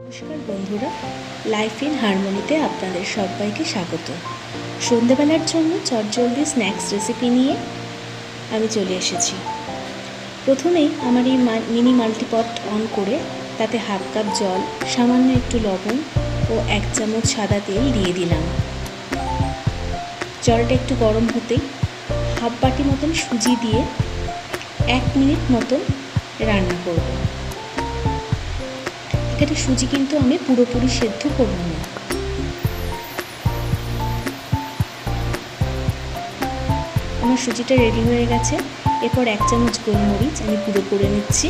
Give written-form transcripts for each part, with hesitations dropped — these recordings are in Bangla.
নমস্কার বন্ধুরা, লাইফ ইন হারমোনিতে আপনাদের সবাইকে স্বাগত। সন্ধেবেলার জন্য চটজলদি স্ন্যাক্স রেসিপি নিয়ে আমি চলে এসেছি। প্রথমেই আমার এই মিনি মাল্টিপট অন করে তাতে হাফ কাপ জল, সামান্য একটু লবণ ও 1 চামচ সাদা তেল দিয়ে দিলাম। জলটা একটু গরম হতেই হাফ বাটি মতন সুজি দিয়ে 1 মিনিট মতন রান্না করব। এখানে সুজি কিন্তু আমি পুরোপুরি সেদ্ধ করব না। আমার সুজিটা রেডি হয়ে গেছে। এরপর 1 চামচ গোলমরিচ আমি গুঁড়ো করে নিচ্ছি,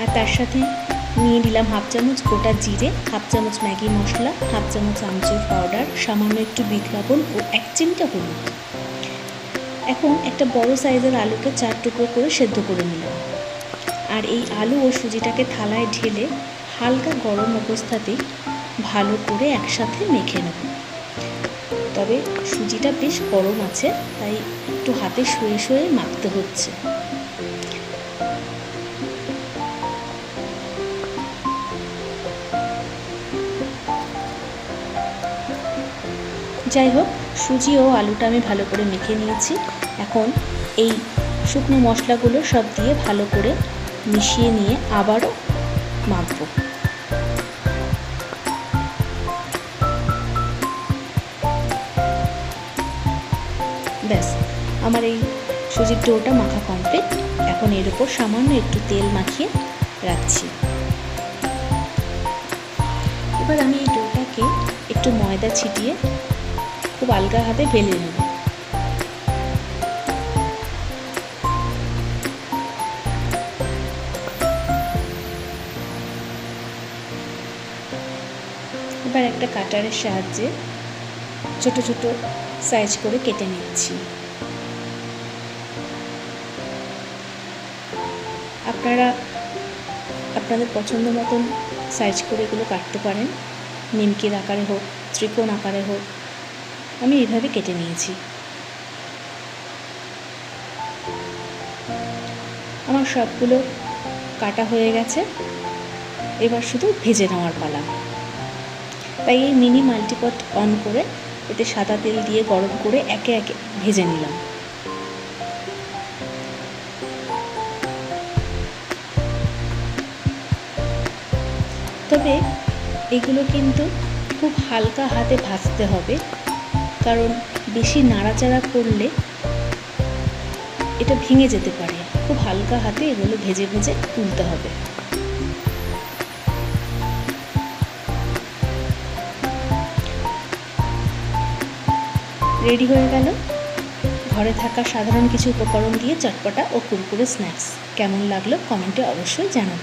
আর তার সাথে নিয়ে নিলাম হাফ চামচ গোটা জিরে, হাফ চামচ ম্যাগি মশলা, হাফ চামচ আমচুর পাউডার, সামান্য একটু বিট লবণ ও 1 চিমটা হলুদ। এখন একটা বড় সাইজের আলুকে 4 টুকরো করে সেদ্ধ করে নিলাম, আর এই আলু ও সুজিটাকে থালায় ঢেলে হালকা গরম অবস্থাতেই ভালো করে একসাথে মেখে নেব। তবে সুজিটা বেশ গরম আছে, তাই একটু হাতে শুয়ে শুয়ে মাখতে হচ্ছে। যাই হোক, সুজি ও আলুটা আমি ভালো করে মেখে নিয়েছি। এখন এই শুকনো মশলাগুলো সব দিয়ে ভালো করে মিশিয়ে নিয়ে আবারও মাখবো। ব্যাস, আমার এই সুজির ডোটা মাখা কমপ্লিট। এখন এর উপর সামান্য একটু তেল মাখিয়ে রাখছি। এবার আমি এই ডোটাকে একটু ময়দা ছিটিয়ে খুব আলগা হাতে বেলে নেব। এবার একটা কাটারের সাহায্যে ছোট ছোট সাইজ করে কেটে নিচ্ছি। আপনারা আপনাদের পছন্দ মতন সাইজ করে এগুলো কাটতে পারেন, নিমকির আকারে হোক, ত্রিকোণ আকারে হোক। আমি এইভাবে কেটে নিয়েছি। আমার সবগুলো কাটা হয়ে গেছে, এবার শুধু ভেজে নেওয়ার পালা। তাই এই মিনি মাল্টিপট অন করে এতে সাদা তেল দিয়ে গরম করে একে একে ভেজে নিলাম। তবে এগুলো কিন্তু খুব হালকা হাতে ভাজতে হবে, কারণ বেশি নাড়াচাড়া করলে এটা ভেঙে যেতে পারে। খুব হালকা হাতে এগুলো ভেজে ভেজে তুলতে হবে। রেডি হয়ে গেল ঘরে থাকা সাধারণ কিছু উপকরণ দিয়ে চটপটা ও কুরকুরে স্ন্যাক্স। কেমন লাগলো কমেন্টে অবশ্যই জানাবেন।